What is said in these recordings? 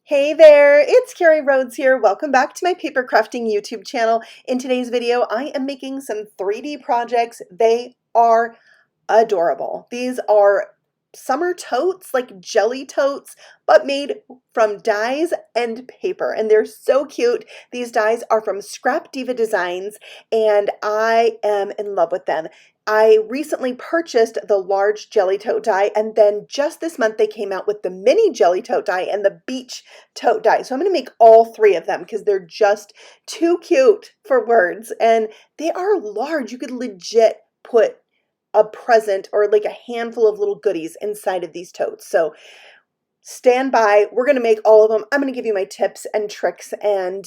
Hey there, it's Carrie Rhodes here. Welcome back to my paper crafting YouTube channel. In today's video, I am making some 3D projects. They are adorable. These are summer totes, like jelly totes, but made from dies and paper, and they're so cute. These dies are from ScapDiva Designs, and I am in love with them. I recently purchased the large jelly tote die, and then just this month they came out with the mini jelly tote die and the beach tote die. So I'm going to make all three of them because they're just too cute for words, and they are large. You could legit put a present or like a handful of little goodies inside of these totes. So stand by. We're going to make all of them. I'm going to give you my tips and tricks and,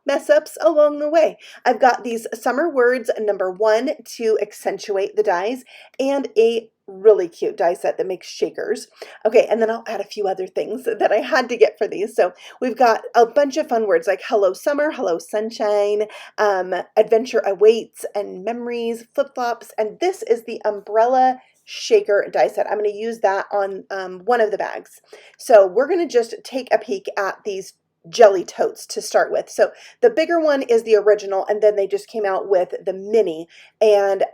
mess ups along the way. I've got these summer words, number 1, to accentuate the dies, and a really cute die set that makes shakers. Okay, and then I'll add a few other things that I had to get for these. So we've got a bunch of fun words like hello summer, hello sunshine, adventure awaits, and memories, flip-flops, and this is the umbrella shaker die set. I'm going to use that on one of the bags. So we're going to just take a peek at these jelly totes to start with. So the bigger one is the original, and then they just came out with the mini, and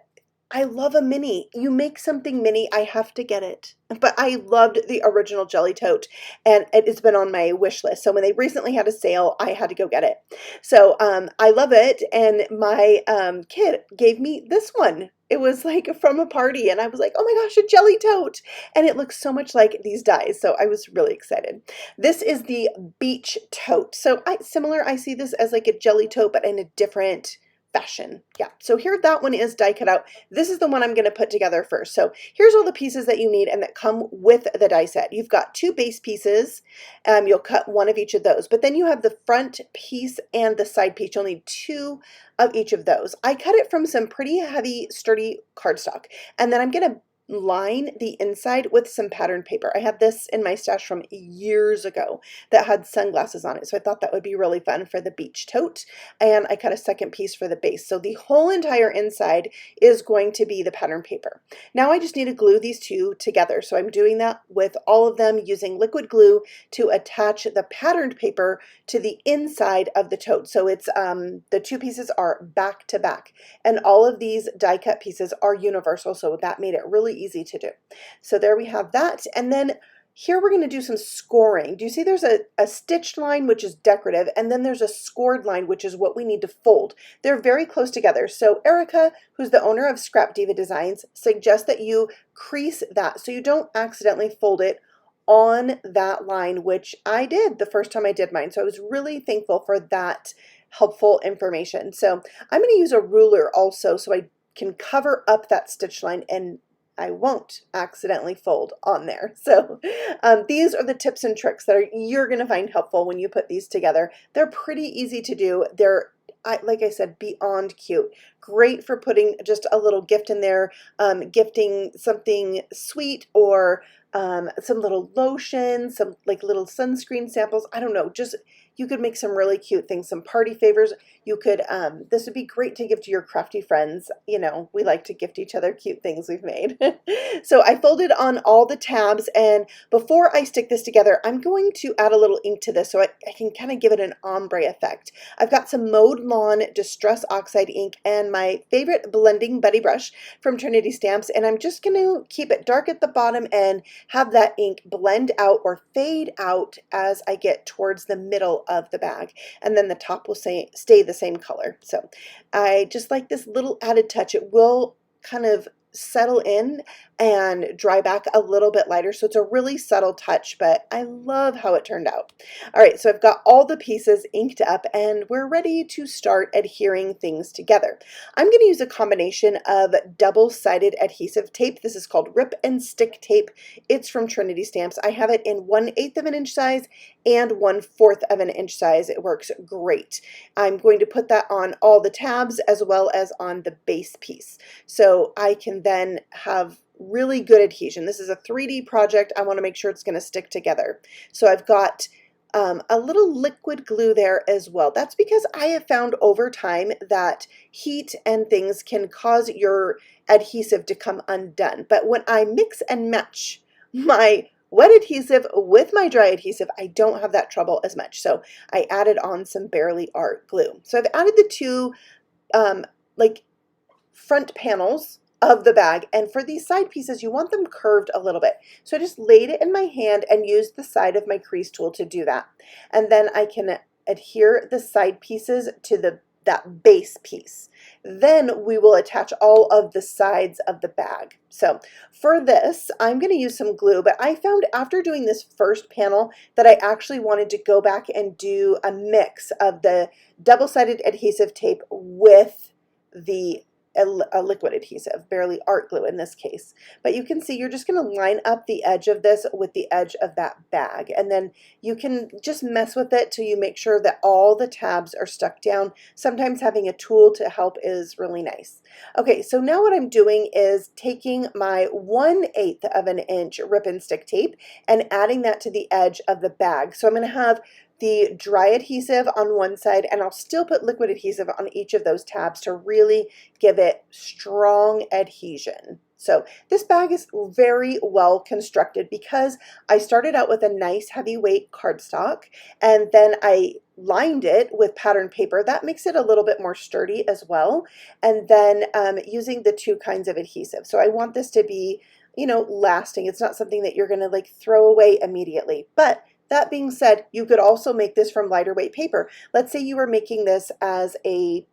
I love a mini. You make something mini, I have to get it. But I loved the original jelly tote, and it's been on my wish list. So when they recently had a sale, I had to go get it. So I love it, and my kid gave me this one. It was like from a party, and I was like, oh my gosh, a jelly tote. And it looks so much like these dies, so I was really excited. This is the beach tote. So similar, I see this as like a jelly tote, but in a different fashion. Yeah, so here that one is die cut out. This is the one I'm going to put together first. So here's all the pieces that you need and that come with the die set. You've got 2 base pieces. You'll cut one of each of those, but then you have the front piece and the side piece. You'll need 2 of each of those. I cut it from some pretty heavy, sturdy cardstock, and then I'm going to line the inside with some patterned paper. I had this in my stash from years ago that had sunglasses on it, so I thought that would be really fun for the beach tote, and I cut a second piece for the base. So the whole entire inside is going to be the patterned paper. Now I just need to glue these two together, so I'm doing that with all of them using liquid glue to attach the patterned paper to the inside of the tote. So it's the 2 pieces are back to back, and all of these die cut pieces are universal, so that made it really easy to do. So there we have that, and then here we're going to do some scoring. Do you see there's a stitched line, which is decorative, and then there's a scored line, which is what we need to fold. They're very close together. So Erica, who's the owner of ScapDiva Designs, suggests that you crease that so you don't accidentally fold it on that line, which I did the first time I did mine. So I was really thankful for that helpful information. So I'm going to use a ruler also so I can cover up that stitch line and I won't accidentally fold on there. So these are the tips and tricks that you're going to find helpful when you put these together. They're pretty easy to do. They're, like I said, beyond cute. Great for putting just a little gift in there, gifting something sweet, or some little lotion, some like little sunscreen samples. I don't know, just you could make some really cute things, some party favors. You could, this would be great to give to your crafty friends. You know, we like to gift each other cute things we've made. So I folded on all the tabs, and before I stick this together, I'm going to add a little ink to this so I can kind of give it an ombre effect. I've got some Mowed Lawn Distress Oxide ink and my favorite blending buddy brush from Trinity Stamps, and I'm just going to keep it dark at the bottom and have that ink blend out or fade out as I get towards the middle of the bag, and then the top will stay the same color. So I just like this little added touch. It will kind of settle in and dry back a little bit lighter, so it's a really subtle touch, but I love how it turned out. All right, so I've got all the pieces inked up and we're ready to start adhering things together. I'm going to use a combination of double-sided adhesive tape. This is called Rip and Stick tape. It's from Trinity Stamps. I have it in 1/8 of an inch size and 1/4 of an inch size. It works great. I'm going to put that on all the tabs as well as on the base piece, so I can then have really good adhesion. This is a 3D project. I want to make sure it's going to stick together. So I've got a little liquid glue there as well. That's because I have found over time that heat and things can cause your adhesive to come undone. But when I mix and match my wet adhesive with my dry adhesive, I don't have that trouble as much. So I added on some Barely Art glue. So I've added the two like front panels of the bag, and for these side pieces you want them curved a little bit. So I just laid it in my hand and used the side of my crease tool to do that. And then I can adhere the side pieces to that base piece. Then we will attach all of the sides of the bag. So for this, I'm going to use some glue, but I found after doing this first panel that I actually wanted to go back and do a mix of the double-sided adhesive tape with a liquid adhesive, Barely Art glue in this case. But you can see you're just going to line up the edge of this with the edge of that bag, and then you can just mess with it till you make sure that all the tabs are stuck down. Sometimes having a tool to help is really nice. Okay, so now what I'm doing is taking my 1/8 of an inch rip and stick tape and adding that to the edge of the bag. So I'm going to have the dry adhesive on one side, and I'll still put liquid adhesive on each of those tabs to really give it strong adhesion. So this bag is very well constructed because I started out with a nice heavyweight cardstock, and then I lined it with pattern paper. That makes it a little bit more sturdy as well. And then using the two kinds of adhesive. So I want this to be, you know, lasting. It's not something that you're going to like throw away immediately. But that being said, you could also make this from lighter weight paper. Let's say you were making this as a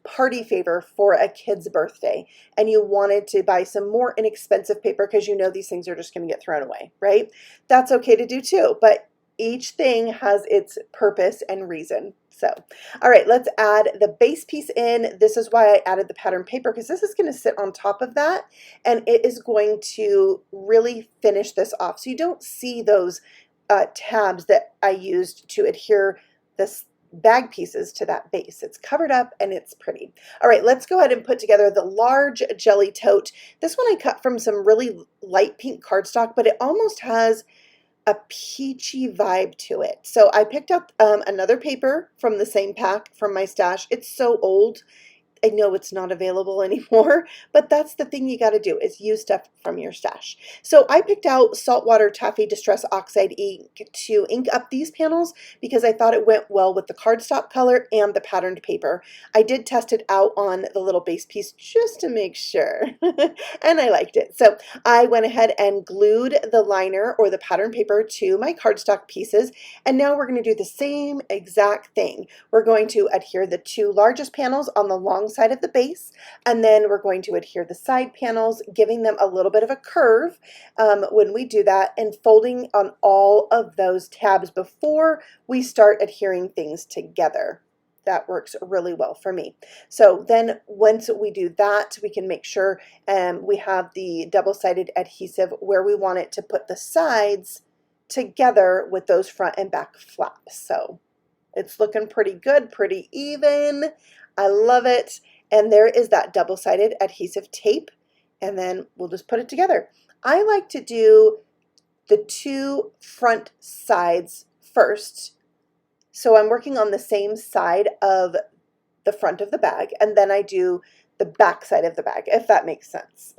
party favor for a kid's birthday, and you wanted to buy some more inexpensive paper because you know these things are just going to get thrown away, right? That's okay to do too, but each thing has its purpose and reason. So, all right, let's add the base piece in. This is why I added the pattern paper, because this is going to sit on top of that, and it is going to really finish this off. So you don't see those tabs that I used to adhere this bag pieces to that base. It's covered up and it's pretty. All right, let's go ahead and put together the large jelly tote. This one I cut from some really light pink cardstock, but it almost has a peachy vibe to it. So I picked up another paper from the same pack from my stash. It's so old. I know it's not available anymore, but that's the thing you got to do, is use stuff from your stash. So I picked out Saltwater Taffy Distress Oxide ink to ink up these panels because I thought it went well with the cardstock color and the patterned paper. I did test it out on the little base piece just to make sure, and I liked it. So I went ahead and glued the liner or the patterned paper to my cardstock pieces, and now we're going to do the same exact thing. We're going to adhere the two largest panels on the long side of the base, and then we're going to adhere the side panels, giving them a little bit of a curve when we do that, and folding on all of those tabs before we start adhering things together. That works really well for me. So then once we do that, we can make sure we have the double-sided adhesive where we want it to put the sides together with those front and back flaps. So it's looking pretty good, pretty even. I love it. And there is that double-sided adhesive tape, and then we'll just put it together. I like to do the two front sides first. So I'm working on the same side of the front of the bag, and then I do the back side of the bag, if that makes sense.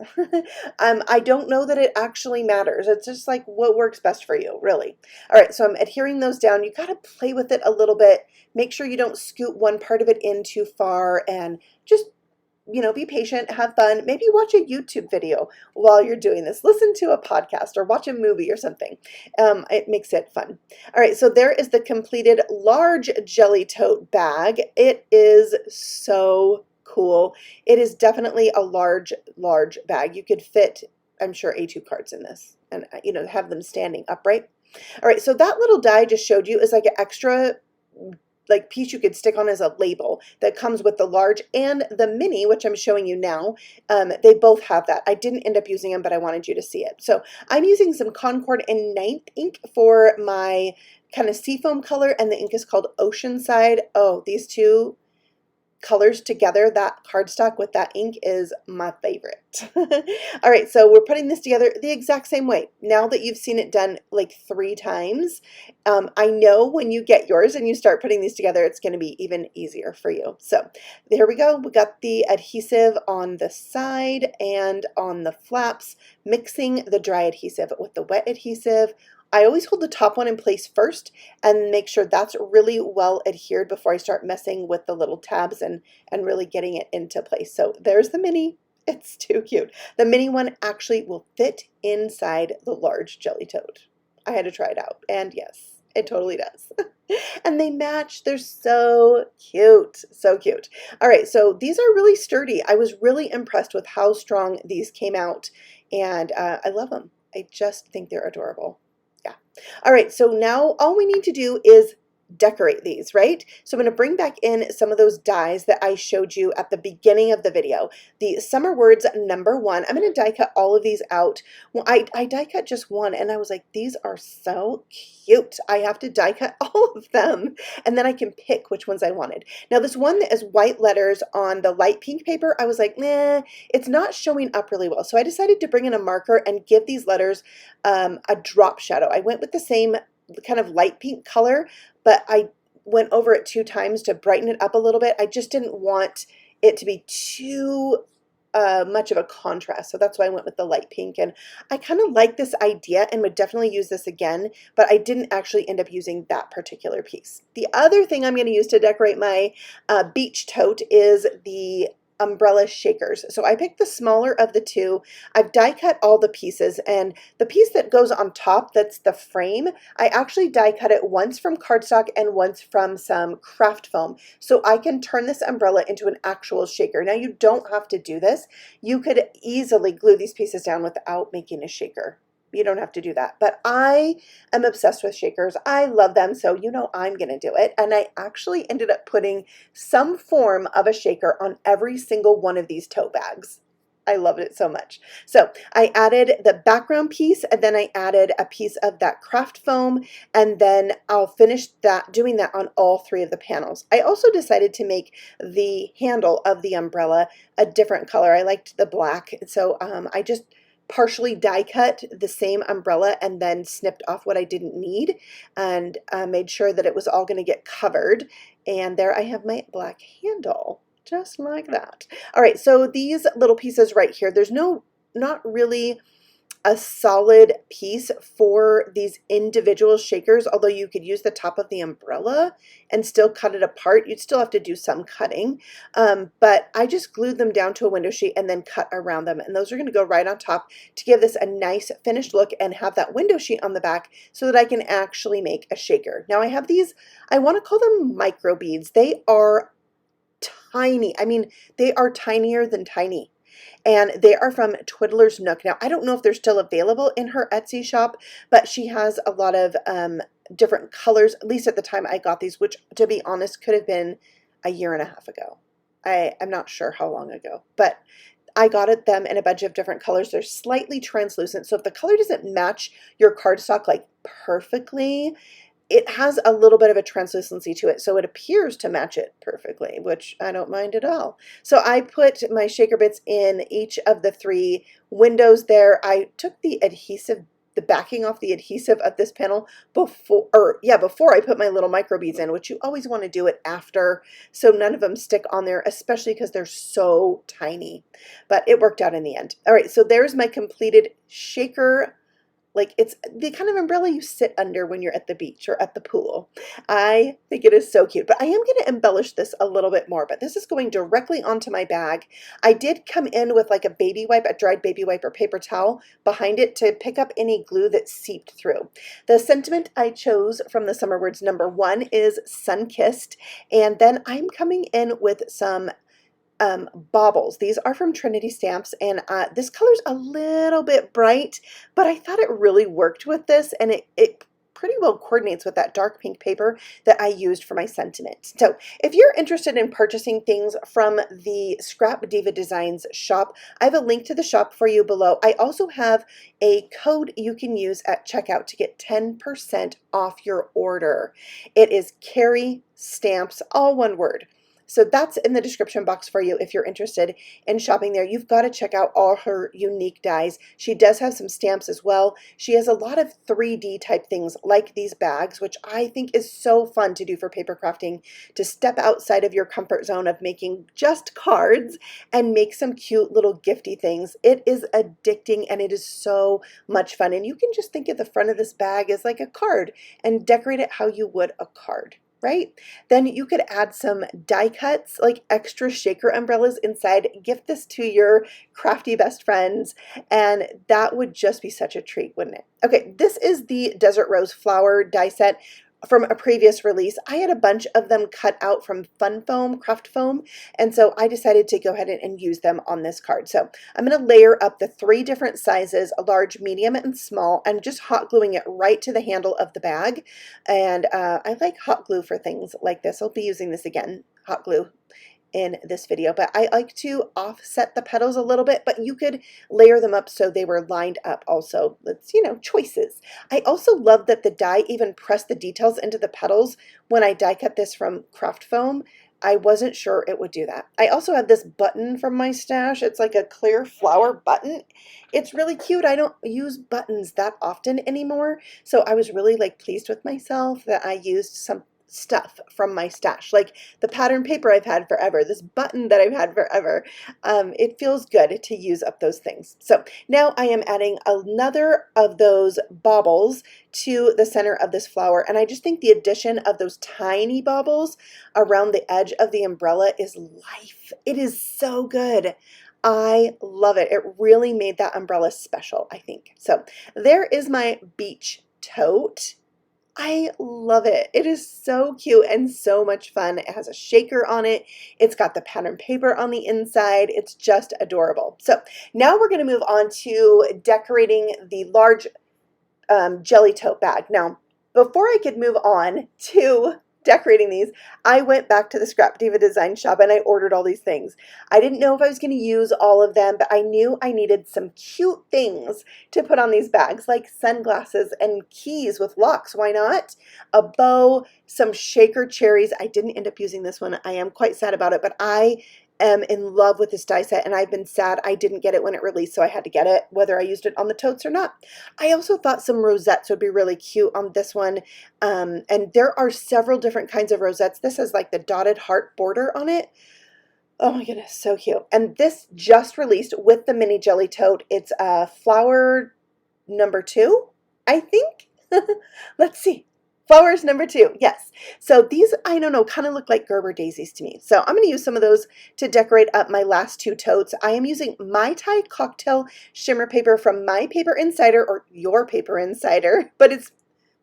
I don't know that it actually matters. It's just like what works best for you, really. All right, so I'm adhering those down. You got to play with it a little bit. Make sure you don't scoot one part of it in too far, and just, you know, be patient, have fun. Maybe watch a YouTube video while you're doing this. Listen to a podcast or watch a movie or something. It makes it fun. All right, so there is the completed large jelly tote bag. It is so cool. It is definitely a large bag. You could fit, I'm sure, A2 cards in this, and you know, have them standing upright. All right, so that little die I just showed you is like an extra like piece you could stick on as a label that comes with the large and the mini, which I'm showing you now. They both have that. I didn't end up using them, but I wanted you to see it. So I'm using some Concord and Ninth ink for my kind of seafoam color, and the ink is called Oceanside. Oh, these two colors together, that cardstock with that ink is my favorite. All right, so we're putting this together the exact same way. Now that you've seen it done like 3 times, I know when you get yours and you start putting these together, it's going to be even easier for you. So there we go. We got the adhesive on the side and on the flaps, mixing the dry adhesive with the wet adhesive. I always hold the top one in place first and make sure that's really well adhered before I start messing with the little tabs and really getting it into place. So there's the mini. It's too cute. The mini one actually will fit inside the large Jelly Tote. I had to try it out, and yes, it totally does. And they match. They're so cute. So cute. All right, so these are really sturdy. I was really impressed with how strong these came out, and I love them. I just think they're adorable. Yeah. All right, so now all we need to do is decorate these, right? So I'm going to bring back in some of those dies that I showed you at the beginning of the video. The Summer Words #1. I'm going to die cut all of these out. Well, I die cut just one, and I was like, these are so cute. I have to die cut all of them, and then I can pick which ones I wanted. Now, this one that is white letters on the light pink paper, I was like, nah, it's not showing up really well. So I decided to bring in a marker and give these letters a drop shadow. I went with the same kind of light pink color, but I went over it 2 times to brighten it up a little bit. I just didn't want it to be too much of a contrast, so that's why I went with the light pink. And I kind of like this idea and would definitely use this again, but I didn't actually end up using that particular piece. The other thing I'm going to use to decorate my beach tote is the umbrella shakers. So I picked the smaller of the 2. I've die cut all the pieces, and the piece that goes on top, that's the frame, I actually die cut it once from cardstock and once from some craft foam, so I can turn this umbrella into an actual shaker. Now, you don't have to do this. You could easily glue these pieces down without making a shaker. You don't have to do that, but I am obsessed with shakers. I love them, so you know I'm going to do it. And I actually ended up putting some form of a shaker on every single one of these tote bags. I loved it so much. So I added the background piece, and then I added a piece of that craft foam, and then I'll finish doing that on all 3 of the panels. I also decided to make the handle of the umbrella a different color. I liked the black, so I just partially die cut the same umbrella and then snipped off what I didn't need, and made sure that it was all going to get covered. And there I have my black handle, just like that. All right, so these little pieces right here, there's not really a solid piece for these individual shakers, although you could use the top of the umbrella and still cut it apart. You'd still have to do some cutting, but I just glued them down to a window sheet and then cut around them, and those are going to go right on top to give this a nice finished look and have that window sheet on the back so that I can actually make a shaker. Now I have these, I want to call them micro beads. They are tiny. I mean, they are tinier than tiny. And they are from Twiddler's Nook. Now, I don't know if they're still available in her Etsy shop, but she has a lot of different colors, at least at the time I got these, which, to be honest, could have been a year and a half ago. I'm not sure how long ago, but I got them in a bunch of different colors. They're slightly translucent, so if the color doesn't match your cardstock like perfectly, it has a little bit of a translucency to it, so it appears to match it perfectly, which I don't mind at all. So I put my shaker bits in each of the 3 windows there. I took the adhesive, the backing off the adhesive of this panel before I put my little micro beads in, which you always want to do it after, so none of them stick on there, especially because they're so tiny. But it worked out in the end. All right, so there's my completed shaker. Like, it's the kind of umbrella you sit under when you're at the beach or at the pool. I think it is so cute, but I am going to embellish this a little bit more, but this is going directly onto my bag. I did come in with like a baby wipe, a dried baby wipe or paper towel behind it to pick up any glue that seeped through. The sentiment I chose from the Summer Words #1 is Sun-Kissed, and then I'm coming in with some baubles. These are from Trinity Stamps, and this color's a little bit bright, but I thought it really worked with this, and it pretty well coordinates with that dark pink paper that I used for my sentiment. So if you're interested in purchasing things from the ScapDiva Designs shop, I have a link to the shop for you below. I also have a code you can use at checkout to get 10% off your order. It is Carrie Stamps, all one word. So that's in the description box for you if you're interested in shopping there. You've got to check out all her unique dies. She does have some stamps as well. She has a lot of 3D type things like these bags, which I think is so fun to do for paper crafting, to step outside of your comfort zone of making just cards and make some cute little gifty things. It is addicting and it is so much fun. And you can just think of the front of this bag as like a card and decorate it how you would a card, right? Then you could add some die cuts, like extra shaker umbrellas inside. Gift this to your crafty best friends, and that would just be such a treat, wouldn't it? Okay, this is the Desert Rose flower die set from a previous release. I had a bunch of them cut out from Fun Foam, Craft Foam, and so I decided to go ahead and use them on this card. So I'm going to layer up the 3 different sizes, a large, medium, and small, and just hot gluing it right to the handle of the bag. And I like hot glue for things like this. I'll be using this again, hot glue, in this video, but I like to offset the petals a little bit, but you could layer them up so they were lined up also. It's, you know, choices. I also love that the die even pressed the details into the petals when I die cut this from Craft Foam. I wasn't sure it would do that. I also have this button from my stash. It's like a clear flower button. It's really cute. I don't use buttons that often anymore, so I was really like pleased with myself that I used some stuff from my stash, like the pattern paper I've had forever, this button that I've had forever. It feels good to use up those things. So now I am adding another of those baubles to the center of this flower, and I just think the addition of those tiny baubles around the edge of the umbrella is life. It is so good. I love it. It really made that umbrella special, I think. So there is my beach tote. I love it. It is so cute and so much fun. It has a shaker on it. It's got the pattern paper on the inside. It's just adorable. So now we're going to move on to decorating the large jelly tote bag. Now, before I could move on to decorating these, I went back to the ScapDiva Designs shop and I ordered all these things. I didn't know if I was going to use all of them, but I knew I needed some cute things to put on these bags, like sunglasses and keys with locks. Why not? A bow, some shaker cherries. I didn't end up using this one. I am quite sad about it, but I am in love with this die set, and I've been sad I didn't get it when it released, so I had to get it, whether I used it on the totes or not. I also thought some rosettes would be really cute on this one, and there are several different kinds of rosettes. This has like the dotted heart border on it. Oh my goodness, so cute. And this just released with the mini jelly tote. It's flower number 2, I think. Let's see. Flowers number 2, yes. So these, I don't know, kind of look like Gerber daisies to me. So I'm going to use some of those to decorate up my last 2 totes. I am using Mai Tai Cocktail Shimmer Paper from My Paper Insider, or Your Paper Insider, but it's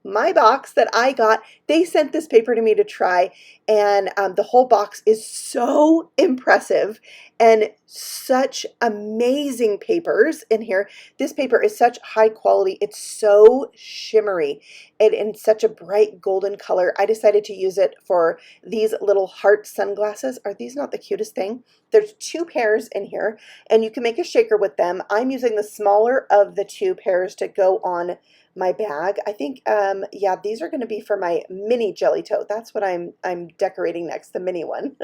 my box that I got. They sent this paper to me to try, and the whole box is so impressive and such amazing papers in here. This paper is such high quality. It's so shimmery and in such a bright golden color. I decided to use it for these little heart sunglasses. Are these not the cutest thing? There's 2 pairs in here, and you can make a shaker with them. I'm using the smaller of the 2 pairs to go on my bag. I think, yeah, these are going to be for my mini jelly tote. That's what I'm decorating next, the mini one.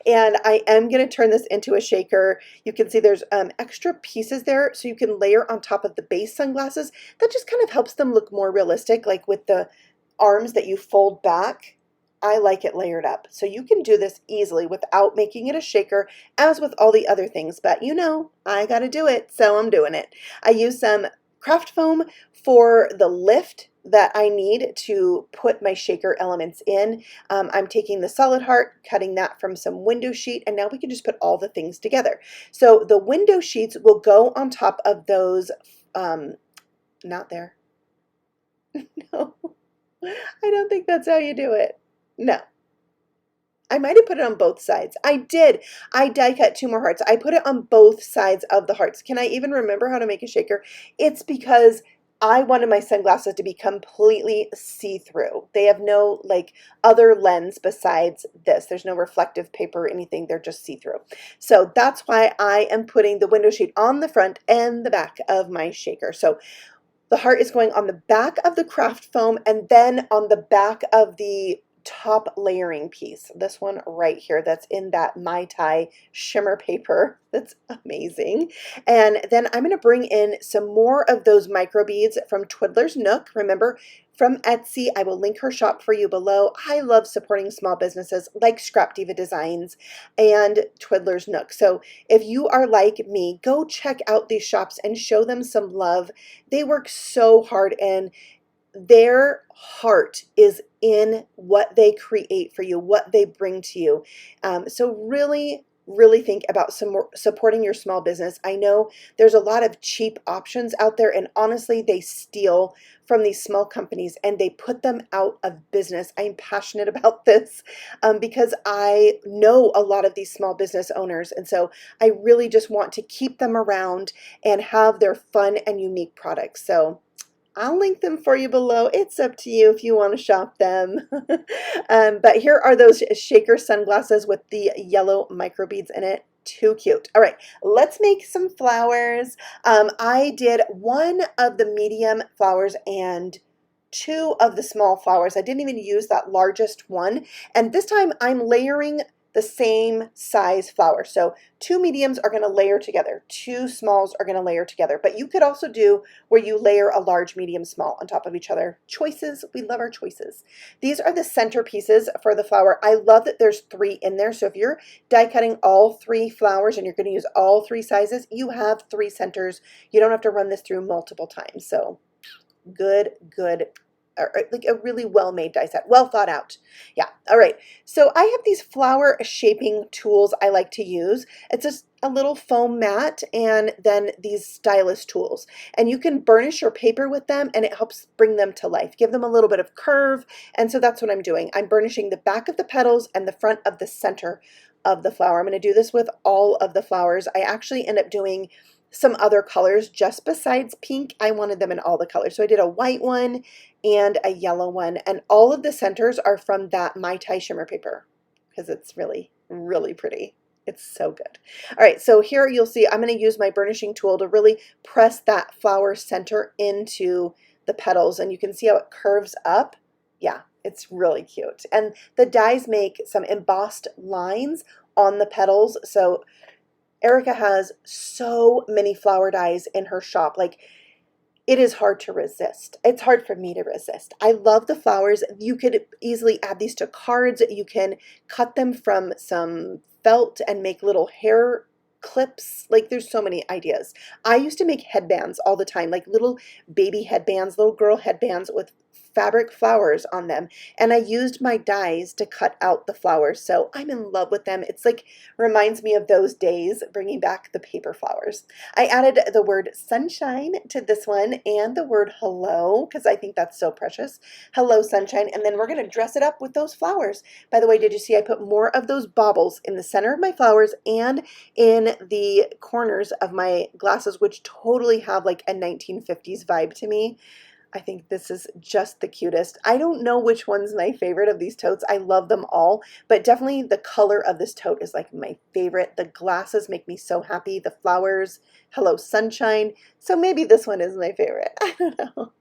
And I am going to turn this into a shaker. You can see there's extra pieces there, so you can layer on top of the base sunglasses. That just kind of helps them look more realistic, like with the arms that you fold back. I like it layered up. So you can do this easily without making it a shaker, as with all the other things. But you know, I got to do it, so I'm doing it. I use some Craft Foam for the lift that I need to put my shaker elements in. I'm taking the solid heart, cutting that from some window sheet, and now we can just put all the things together. So the window sheets will go on top of those, not there. No, I don't think that's how you do it. No. I might have put it on both sides. I did. I die cut 2 more hearts. I put it on both sides of the hearts. Can I even remember how to make a shaker? It's because I wanted my sunglasses to be completely see-through. They have no like other lens besides this. There's no reflective paper or anything. They're just see-through. So that's why I am putting the window sheet on the front and the back of my shaker. So the heart is going on the back of the Craft Foam and then on the back of the top layering piece, this one right here that's in that Mai Tai shimmer paper. That's amazing. And then I'm going to bring in some more of those micro beads from Twiddler's Nook. Remember, from Etsy, I will link her shop for you below. I love supporting small businesses like ScapDiva Designs and Twiddler's Nook. So if you are like me, go check out these shops and show them some love. They work so hard, and their heart is in what they create for you, what they bring to you. So really think about supporting your small business. I know there's a lot of cheap options out there, and honestly, they steal from these small companies and they put them out of business. I'm passionate about this because I know a lot of these small business owners, and so I really just want to keep them around and have their fun and unique products. So I'll link them for you below. It's up to you if you want to shop them. But here are those shaker sunglasses with the yellow micro beads in it. Too cute. All right, let's make some flowers. I did one of the medium flowers and two of the small flowers. I didn't even use that largest one. And this time I'm layering the same size flower. So two mediums are going to layer together, two smalls are going to layer together. But you could also do where you layer a large, medium, small on top of each other. Choices, we love our choices. These are the center pieces for the flower. I love that there's three in there. So if you're die cutting all three flowers and you're going to use all three sizes, you have three centers. You don't have to run this through multiple times. So good, like a really well-made die set, well thought out. Yeah. All right. So I have these flower shaping tools I like to use. It's just a little foam mat and then these stylus tools. And you can burnish your paper with them and it helps bring them to life, give them a little bit of curve. And so that's what I'm doing. I'm burnishing the back of the petals and the front of the center of the flower. I'm going to do this with all of the flowers. I actually end up doing some other colors just besides pink. I wanted them in all the colors. So I did a white one and a yellow one, and all of the centers are from that Mai Tai shimmer paper because it's really pretty. It's so good. All right, so here you'll see I'm going to use my burnishing tool to really press that flower center into the petals, and you can see how it curves up. Yeah, it's really cute. And the dies make some embossed lines on the petals. So Erica has so many flower dies in her shop. Like, it is hard to resist. It's hard for me to resist. I love the flowers. You could easily add these to cards. You can cut them from some felt and make little hair clips. Like, there's so many ideas. I used to make headbands all the time, like little baby headbands, little girl headbands with fabric flowers on them, and I used my dies to cut out the flowers. So I'm in love with them. It's like reminds me of those days, bringing back the paper flowers. I added the word sunshine to this one and the word hello because I think that's so precious. Hello, sunshine. And then we're going to dress it up with those flowers. By the way, did you see I put more of those baubles in the center of my flowers and in the corners of my glasses, which totally have like a 1950s vibe to me. I think this is just the cutest. I don't know which one's my favorite of these totes. I love them all, but definitely the color of this tote is like my favorite. The glasses make me so happy. The flowers, hello sunshine. So maybe this one is my favorite. I don't know.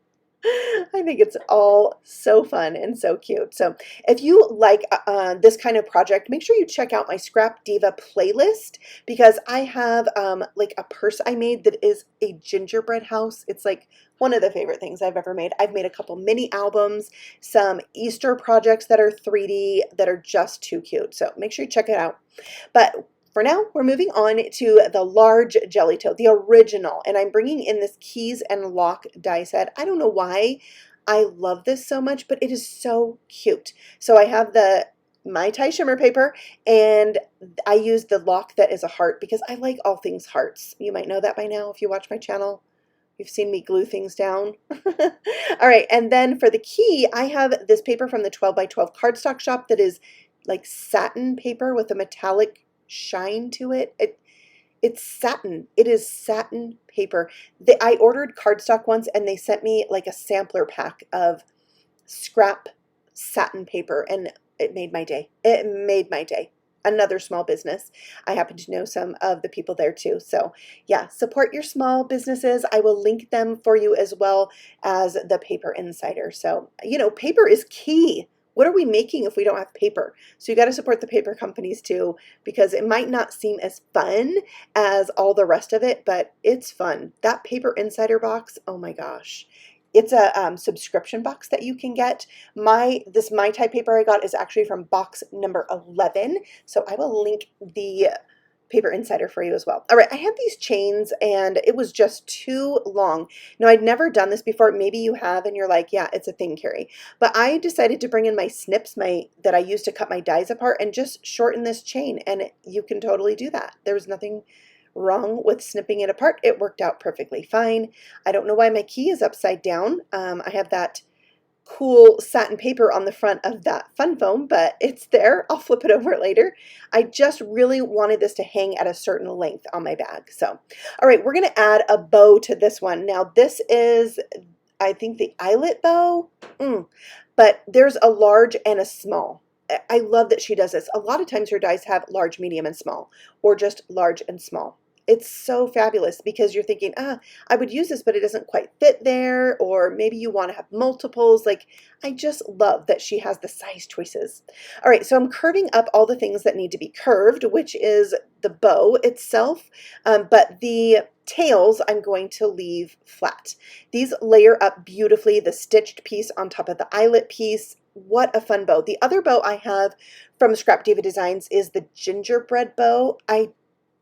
I think it's all so fun and so cute. So if you like this kind of project, make sure you check out my ScapDiva playlist because I have like a purse I made that is a gingerbread house. It's like one of the favorite things I've ever made. I've made a couple mini albums, some Easter projects that are 3D that are just too cute. So make sure you check it out. But for now, we're moving on to the large Jelly Tote, the original, and I'm bringing in this keys and lock die set. I don't know why I love this so much, but it is so cute. So I have the Mai Tai shimmer paper, and I use the lock that is a heart because I like all things hearts. You might know that by now if you watch my channel. You've seen me glue things down. All right, and then for the key, I have this paper from the 12 by 12 cardstock shop that is like satin paper with a metallic shine to it. It's satin. It is satin paper. I ordered cardstock once and they sent me like a sampler pack of scrap satin paper and it made my day. It made my day. Another small business. I happen to know some of the people there too. So yeah, support your small businesses. I will link them for you as well as the Paper Insider. So, you know, paper is key. what are we making if we don't have paper? So you got to support the paper companies too, because it might not seem as fun as all the rest of it, but it's fun. That Paper Insider box, oh my gosh. It's a subscription box that you can get. This My Type paper I got is actually from box number 11. So I will link the Paper Insider for you as well. All right, I had these chains and it was just too long. Now, I'd never done this before. Maybe you have and you're like, yeah, it's a thing, Carrie. But I decided to bring in my snips that I use to cut my dies apart and just shorten this chain. And you can totally do that. There was nothing wrong with snipping it apart. It worked out perfectly fine. I don't know why my key is upside down. I have that cool satin paper on the front of that fun foam, but it's there. I'll flip it over later. I just really wanted this to hang at a certain length on my bag. So, all right, we're going to add a bow to this one. Now, this is, I think, the eyelet bow, but there's a large and a small. I love that she does this. A lot of times her dies have large, medium, and small, or just large and small. It's so fabulous because you're thinking, I would use this, but it doesn't quite fit there, or maybe you want to have multiples. Like, I just love that she has the size choices. All right, so I'm curving up all the things that need to be curved, which is the bow itself, but the tails I'm going to leave flat. These layer up beautifully, the stitched piece on top of the eyelet piece. What a fun bow. The other bow I have from ScapDiva Designs is the gingerbread bow. I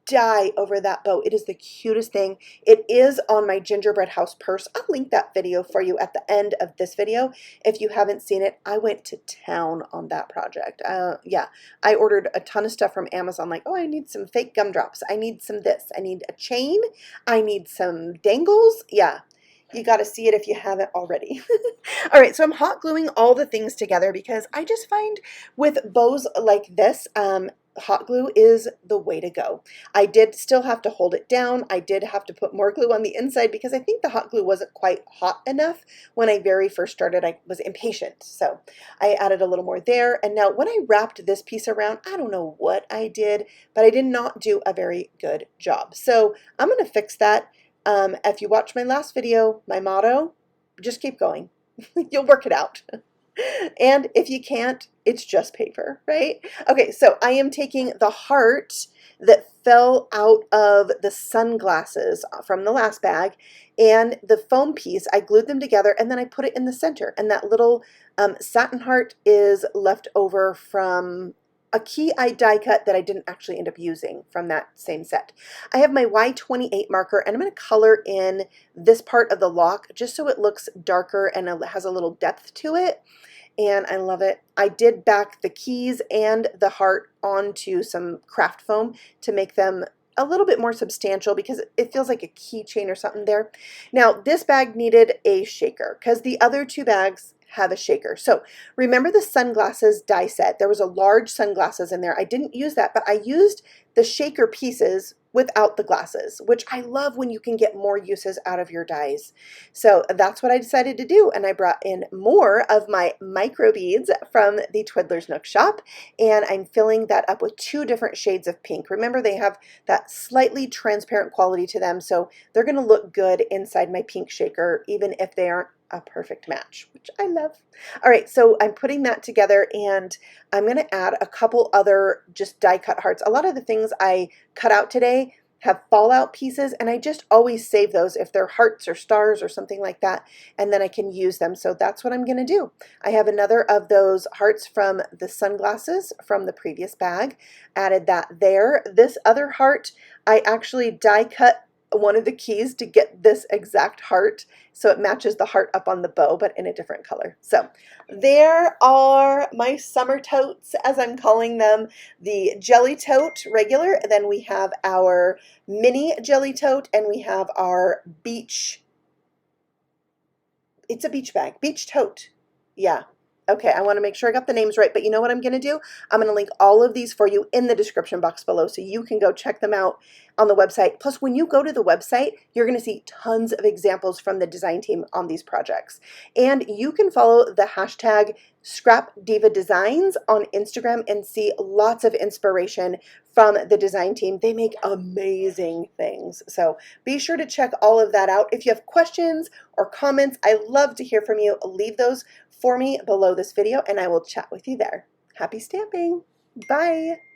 die over that bow. It is the cutest thing. It is on my gingerbread house purse. I'll link that video for you at the end of this video. If you haven't seen it, I went to town on that project. Yeah, I ordered a ton of stuff from Amazon, like, oh, I need some fake gumdrops. I need some this. I need a chain. I need some dangles. Yeah. You got to see it if you haven't already. All right, so I'm hot gluing all the things together because I just find with bows like this, hot glue is the way to go. I did still have to hold it down. I did have to put more glue on the inside because I think the hot glue wasn't quite hot enough. When I very first started, I was impatient. So I added a little more there. And now when I wrapped this piece around, I don't know what I did, but I did not do a very good job. So I'm going to fix that. If you watch my last video, my motto, just keep going. You'll work it out. And if you can't, it's just paper, right? Okay, so I am taking the heart that fell out of the sunglasses from the last bag and the foam piece. I glued them together and then I put it in the center. And that little satin heart is left over from a key I die cut that I didn't actually end up using from that same set. I have my Y28 marker and I'm going to color in this part of the lock just so it looks darker and it has a little depth to it. And I love it. I did back the keys and the heart onto some craft foam to make them a little bit more substantial because it feels like a keychain or something there. Now, this bag needed a shaker because the other two bags have a shaker. So remember the sunglasses die set. There was a large sunglasses in there. I didn't use that, but I used the shaker pieces without the glasses, which I love when you can get more uses out of your dies. So that's what I decided to do. And I brought in more of my micro beads from the Twiddler's Nook shop. And I'm filling that up with 2 different shades of pink. Remember, they have that slightly transparent quality to them. So they're going to look good inside my pink shaker, even if they aren't a perfect match, which I love. All right, so I'm putting that together and I'm going to add a couple other just die cut hearts. A lot of the things I cut out today have fallout pieces and I just always save those if they're hearts or stars or something like that, and then I can use them. So that's what I'm going to do. I have another of those hearts from the sunglasses from the previous bag, added that there. This other heart, I actually die cut one of the keys to get this exact heart so it matches the heart up on the bow but in a different color. So there are my summer totes, as I'm calling them, the Jelly Tote regular, and then we have our mini Jelly Tote, and we have our beach, it's a beach bag, beach tote. Yeah. Okay, I want to make sure I got the names right, but you know what I'm going to do? I'm going to link all of these for you in the description box below so you can go check them out on the website. Plus, when you go to the website, you're going to see tons of examples from the design team on these projects. And you can follow the hashtag ScapDiva Designs on Instagram and see lots of inspiration from the design team. They make amazing things. So be sure to check all of that out. If you have questions or comments, I love to hear from you. Leave those for me below this video and I will chat with you there. Happy stamping. Bye.